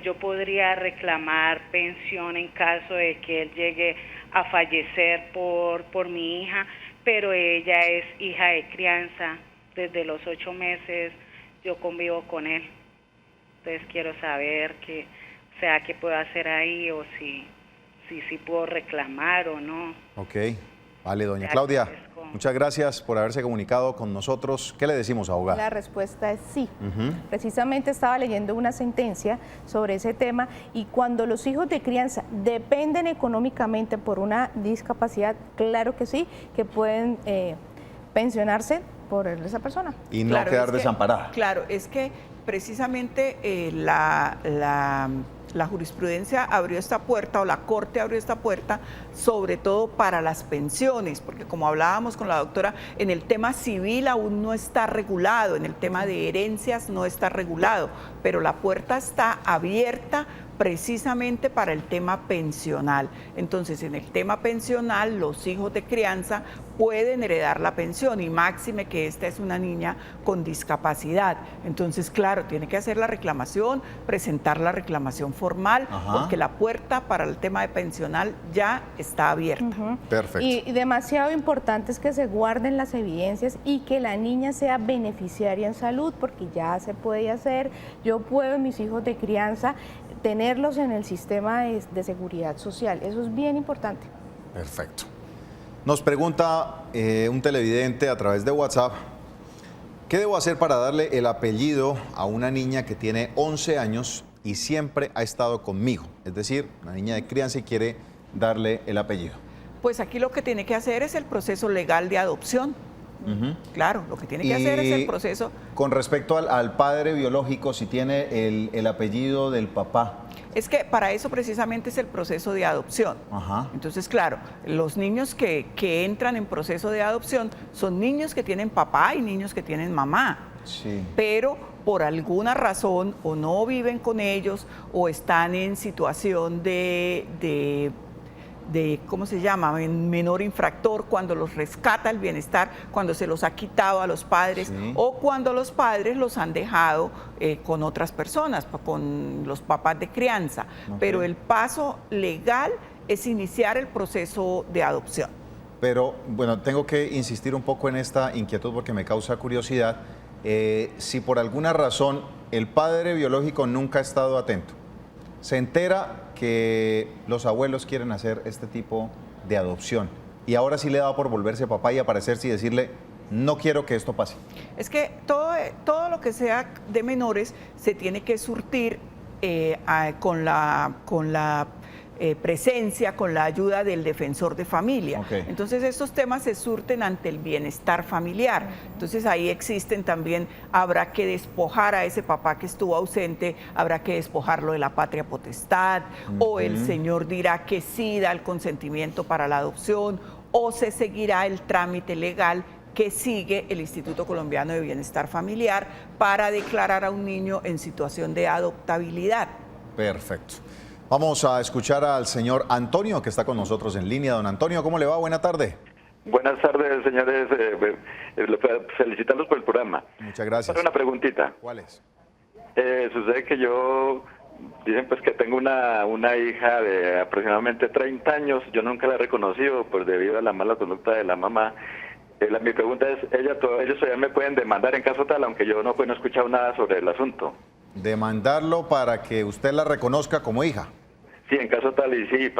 Yo podría reclamar pensión en caso de que él llegue a fallecer por mi hija, pero ella es hija de crianza. Desde los 8 meses yo convivo con él. Entonces quiero saber qué puedo hacer ahí, o si puedo reclamar o no. Ok, vale, doña Claudia. Muchas gracias por haberse comunicado con nosotros. ¿Qué le decimos, abogada? La respuesta es sí. Precisamente estaba leyendo una sentencia sobre ese tema, y cuando los hijos de crianza dependen económicamente por una discapacidad, claro que sí, que pueden pensionarse por esa persona. Y no quedar desamparada. Claro, es que precisamente la jurisprudencia abrió esta puerta, o la Corte abrió esta puerta, sobre todo para las pensiones, porque como hablábamos con la doctora, en el tema civil aún no está regulado, en el tema de herencias no está regulado, pero la puerta está abierta precisamente para el tema pensional. Entonces, en el tema pensional, los hijos de crianza pueden heredar la pensión, y máxime que esta es una niña con discapacidad. Entonces, claro, tiene que hacer la reclamación, presentar la reclamación formal, porque la puerta para el tema de pensional ya está abierta. Perfecto. Y demasiado importante es que se guarden las evidencias y que la niña sea beneficiaria en salud, porque ya se puede hacer. Yo puedo, mis hijos de crianza, tenerlos en el sistema de seguridad social. Eso es bien importante. Perfecto. Nos pregunta un televidente a través de WhatsApp: ¿qué debo hacer para darle el apellido a una niña que tiene 11 años y siempre ha estado conmigo? Es decir, una niña de crianza y quiere darle el apellido. Pues aquí lo que tiene que hacer es el proceso legal de adopción. Claro, lo que tiene que hacer es el proceso. Con respecto al padre biológico, si tiene el apellido del papá. Es que para eso precisamente es el proceso de adopción. Entonces, claro, los niños que entran en proceso de adopción son niños que tienen papá y niños que tienen mamá. Sí. Pero por alguna razón o no viven con ellos, o están en situación de ¿cómo se llama?, menor infractor, cuando los rescata el bienestar, cuando se los ha quitado a los padres, o cuando los padres los han dejado con otras personas, con los papás de crianza. Pero el paso legal es iniciar el proceso de adopción. Pero, bueno, tengo que insistir un poco en esta inquietud porque me causa curiosidad. Si por alguna razón el padre biológico nunca ha estado atento, se entera que los abuelos quieren hacer este tipo de adopción, y ahora sí le da por volverse papá y aparecerse y decirle: no quiero que esto pase. Es que todo lo que sea de menores se tiene que surtir con la presencia, con la ayuda del defensor de familia. Okay. Entonces estos temas se surten ante el bienestar familiar. Entonces ahí existen también, habrá que despojar a ese papá que estuvo ausente, habrá que despojarlo de la patria potestad, o el señor dirá que sí da el consentimiento para la adopción, o se seguirá el trámite legal que sigue el Instituto Colombiano de Bienestar Familiar para declarar a un niño en situación de adoptabilidad. Perfecto. Vamos a escuchar al señor Antonio, que está con nosotros en línea. Don Antonio, ¿cómo le va? Buena tarde. Buenas tardes, señores. Felicitarlos por el programa. Muchas gracias. Una preguntita. ¿Cuál es? Sucede que dicen pues que tengo una hija de aproximadamente 30 años. Yo nunca la he reconocido pues debido a la mala conducta de la mamá. Mi pregunta es, ellos todavía me pueden demandar en caso tal, aunque yo no he escuchado nada sobre el asunto. Demandarlo para que usted la reconozca como hija. Sí, en caso tal y sí,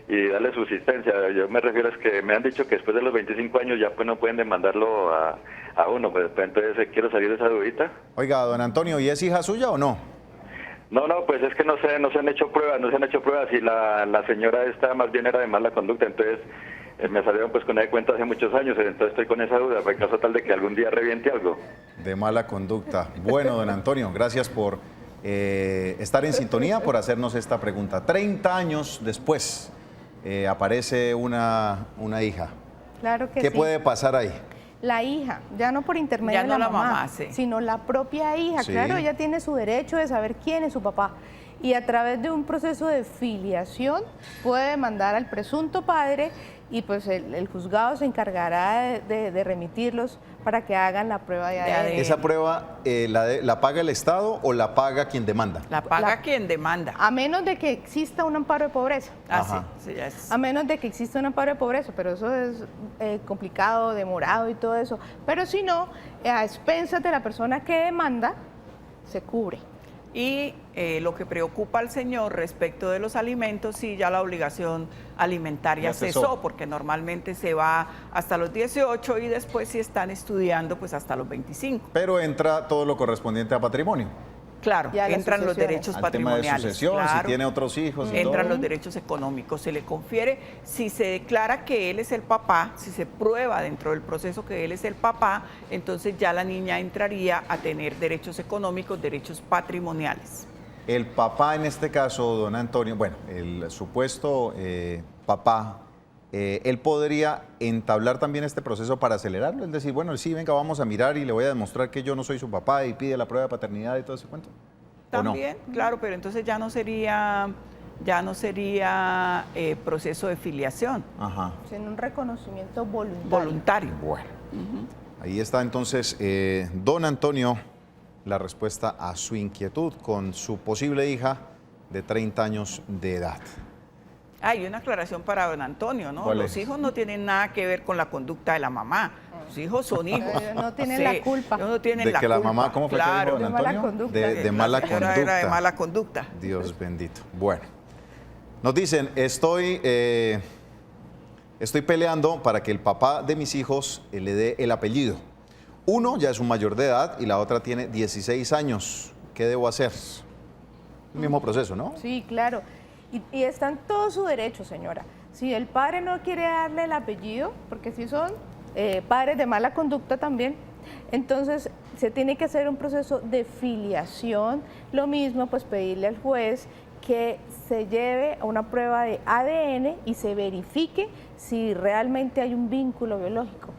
y darle subsistencia. Yo me refiero a que me han dicho que después de los 25 años ya pues no pueden demandarlo a uno, pues entonces quiero salir de esa dudita. Oiga, don Antonio, ¿y es hija suya o no? No, pues es que no se han hecho pruebas y la señora esta más bien era de mala conducta, entonces me salieron pues con ella de cuenta hace muchos años, entonces estoy con esa duda, para caso tal de que algún día reviente algo. De mala conducta. Bueno, don Antonio, gracias por estar en sintonía, por hacernos esta pregunta. 30 años después aparece una hija. Claro que sí. ¿Qué puede pasar ahí? La hija, ya no por intermedio Ya no de la la mamá, mamá, sí. sino la propia hija. Sí. Claro, ella tiene su derecho de saber quién es su papá. Y a través de un proceso de filiación puede demandar al presunto padre y pues el juzgado se encargará de remitirlos para que hagan la prueba de ADN. ¿Esa prueba la paga el Estado o la paga quien demanda? La paga quien demanda. A menos de que exista un amparo de pobreza. Ajá. Sí, ya es. A menos de que exista un amparo de pobreza, pero eso es complicado, demorado y todo eso. Pero si no, a expensas de la persona que demanda, se cubre. Y lo que preocupa al señor respecto de los alimentos, sí, ya la obligación alimentaria Ya cesó, porque normalmente se va hasta los 18 y después si están estudiando, pues hasta los 25. Pero entra todo lo correspondiente a patrimonio. Claro, Ya las entran los sucesiones. derechos Al patrimoniales. tema de sucesión, claro. si tiene otros hijos. y Entran todo. los derechos económicos, se le confiere, si se declara que él es el papá, si se prueba dentro del proceso que él es el papá, entonces ya la niña entraría a tener derechos económicos, derechos patrimoniales. El papá en este caso, don Antonio, bueno, el supuesto papá, él podría entablar también este proceso para acelerarlo, es decir, bueno, sí, venga, vamos a mirar y le voy a demostrar que yo no soy su papá y pide la prueba de paternidad y todo ese cuento. ¿O no? También, claro, pero entonces ya no sería proceso de filiación. Ajá. En un reconocimiento voluntario. Voluntario. Bueno, ahí está entonces, don Antonio, la respuesta a su inquietud con su posible hija de 30 años de edad. Hay una aclaración para don Antonio, ¿no? ¿Cuál Los es? hijos no tienen nada que ver con la conducta de la mamá. Los hijos son hijos. Ellos no tienen la culpa. Ellos no tienen De la que la culpa. mamá, ¿cómo fue Claro. que dijo don De mala Antonio? conducta. De mala La señora conducta. era de mala conducta. Dios bendito. Bueno, nos dicen, estoy peleando para que el papá de mis hijos le dé el apellido. Uno ya es un mayor de edad y la otra tiene 16 años. ¿Qué debo hacer? El mismo proceso, ¿no? Sí, claro. Y está en todo su derecho, señora. Si el padre no quiere darle el apellido, porque si son padres de mala conducta también, entonces se tiene que hacer un proceso de filiación. Lo mismo, pues pedirle al juez que se lleve a una prueba de ADN y se verifique si realmente hay un vínculo biológico.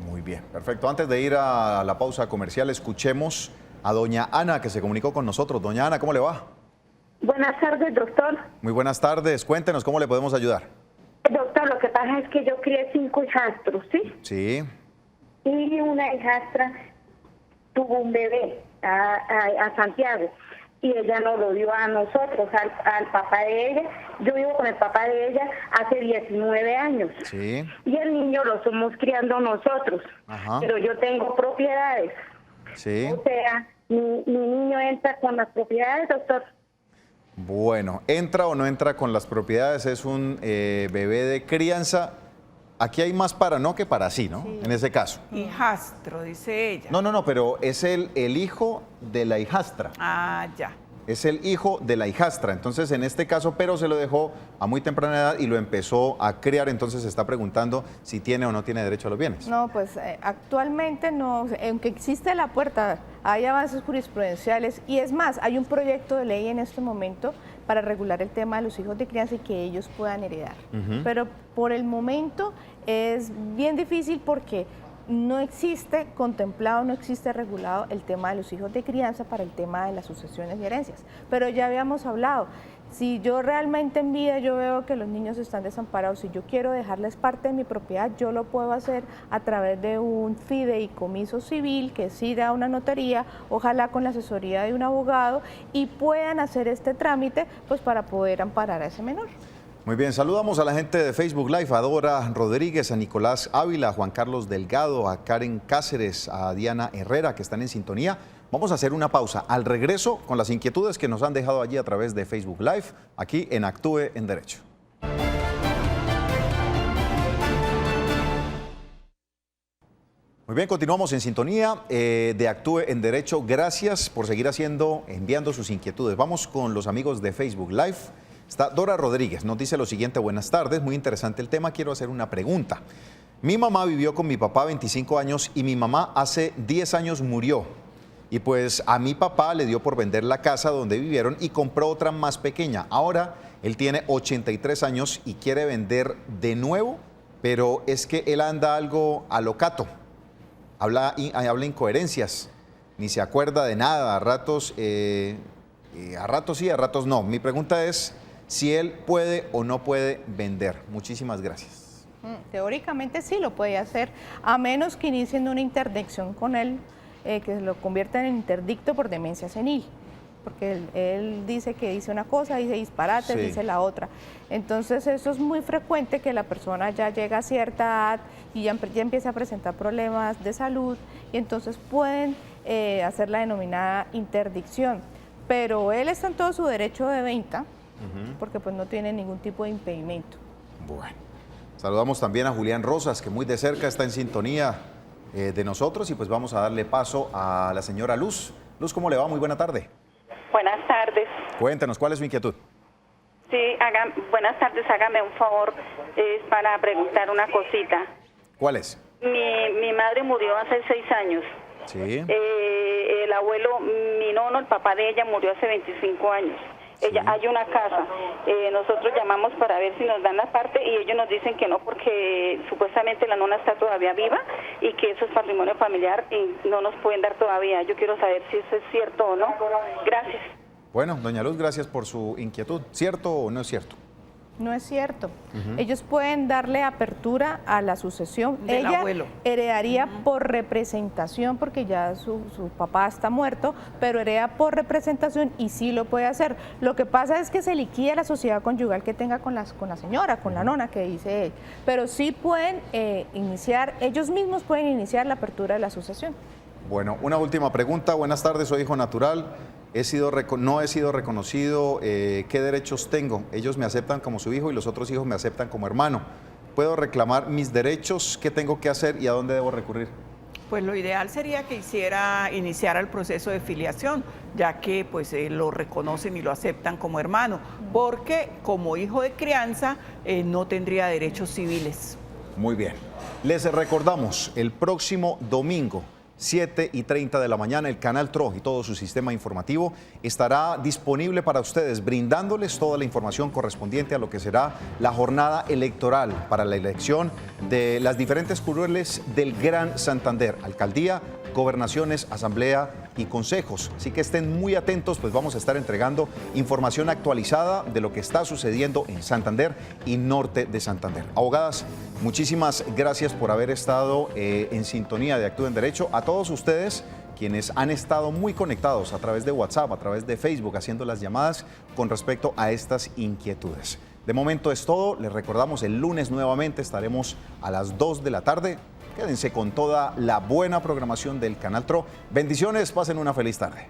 Muy bien, perfecto. Antes de ir a la pausa comercial, escuchemos a doña Ana, que se comunicó con nosotros. Doña Ana, ¿cómo le va? Buenas tardes, doctor. Muy buenas tardes. Cuéntenos, ¿cómo le podemos ayudar? Doctor, lo que pasa es que yo crié 5 hijastros, ¿sí? Sí. Y una hijastra tuvo un bebé a Santiago y ella nos lo dio a nosotros, al papá de ella. Yo vivo con el papá de ella hace 19 años. Sí. Y el niño lo somos criando nosotros. Ajá. Pero yo tengo propiedades. Sí. O sea, mi niño entra con las propiedades, doctor. Bueno, ¿entra o no entra con las propiedades? Es un bebé de crianza. Aquí hay más para no que para sí, ¿no? Sí. En ese caso. Hijastro, dice ella. No, pero es el hijo de la hijastra. Ah, ya. es el hijo de la hijastra. Entonces, en este caso, pero se lo dejó a muy temprana edad y lo empezó a criar. Entonces, se está preguntando si tiene o no tiene derecho a los bienes. No, pues actualmente no, aunque existe la puerta, hay avances jurisprudenciales y es más, hay un proyecto de ley en este momento para regular el tema de los hijos de crianza y que ellos puedan heredar. Pero por el momento es bien difícil porque no existe contemplado, no existe regulado el tema de los hijos de crianza para el tema de las sucesiones y herencias. Pero ya habíamos hablado, si yo realmente en vida yo veo que los niños están desamparados, si yo quiero dejarles parte de mi propiedad, yo lo puedo hacer a través de un fideicomiso civil que sí da una notaría, ojalá con la asesoría de un abogado y puedan hacer este trámite pues para poder amparar a ese menor. Muy bien, saludamos a la gente de Facebook Live, a Dora Rodríguez, a Nicolás Ávila, a Juan Carlos Delgado, a Karen Cáceres, a Diana Herrera, que están en sintonía. Vamos a hacer una pausa. Al regreso, con las inquietudes que nos han dejado allí a través de Facebook Live, aquí en Actúe en Derecho. Muy bien, continuamos en sintonía de Actúe en Derecho. Gracias por seguir enviando sus inquietudes. Vamos con los amigos de Facebook Live. Está Dora Rodríguez, nos dice lo siguiente: buenas tardes, muy interesante el tema, quiero hacer una pregunta. Mi mamá vivió con mi papá 25 años y mi mamá hace 10 años murió. Y pues a mi papá le dio por vender la casa donde vivieron y compró otra más pequeña. Ahora él tiene 83 años y quiere vender de nuevo, pero es que él anda algo alocato, habla incoherencias, ni se acuerda de nada, a ratos sí, a ratos no. Mi pregunta es si él puede o no puede vender. Muchísimas gracias. Teóricamente sí lo puede hacer, a menos que inicien una interdicción con él, que lo conviertan en interdicto por demencia senil, porque él dice que dice una cosa, dice disparates, sí, dice la otra. Entonces eso es muy frecuente, que la persona ya llega a cierta edad y ya empieza a presentar problemas de salud y entonces pueden hacer la denominada interdicción. Pero él está en todo su derecho de venta, porque pues no tiene ningún tipo de impedimento. Bueno, saludamos también a Julián Rosas, que muy de cerca está en sintonía de nosotros, y pues vamos a darle paso a la señora Luz. Luz, ¿cómo le va? Muy buena tarde. Buenas tardes. Cuéntenos, ¿cuál es su inquietud? Sí, buenas tardes, hágame un favor, es para preguntar una cosita. ¿Cuál es? Mi madre murió hace 6 años. Sí. El abuelo, mi nono, el papá de ella, murió hace 25 años. Ella, hay una casa, nosotros llamamos para ver si nos dan la parte y ellos nos dicen que no, porque supuestamente la nona está todavía viva y que eso es patrimonio familiar y no nos pueden dar todavía. Yo quiero saber si eso es cierto o no. Gracias. Bueno, doña Luz, gracias por su inquietud. ¿Cierto o no es cierto? No es cierto. Ellos pueden darle apertura a la sucesión. Del Ella abuelo heredaría por representación, porque ya su papá está muerto, pero hereda por representación y sí lo puede hacer. Lo que pasa es que se liquida la sociedad conyugal que tenga con la señora, con la nona que dice él. Pero sí pueden iniciar, ellos mismos pueden iniciar la apertura de la sucesión. Bueno, una última pregunta. Buenas tardes, soy hijo natural. No he sido reconocido, ¿qué derechos tengo? Ellos me aceptan como su hijo y los otros hijos me aceptan como hermano. ¿Puedo reclamar mis derechos? ¿Qué tengo que hacer y a dónde debo recurrir? Pues lo ideal sería que iniciara el proceso de filiación, ya que pues lo reconocen y lo aceptan como hermano, porque como hijo de crianza no tendría derechos civiles. Muy bien. Les recordamos, el próximo domingo, 7:30 de la mañana, el canal TRO y todo su sistema informativo estará disponible para ustedes, brindándoles toda la información correspondiente a lo que será la jornada electoral para la elección de las diferentes curules del Gran Santander, alcaldía, gobernaciones, asamblea y consejos. Así que estén muy atentos, pues vamos a estar entregando información actualizada de lo que está sucediendo en Santander y norte de Santander. Abogadas, muchísimas gracias por haber estado en sintonía de Actúe en Derecho. A todos ustedes quienes han estado muy conectados a través de WhatsApp, a través de Facebook, haciendo las llamadas con respecto a estas inquietudes. De momento es todo. Les recordamos, el lunes nuevamente estaremos a las 2 de la tarde. Quédense con toda la buena programación del Canal TRO. Bendiciones, pasen una feliz tarde.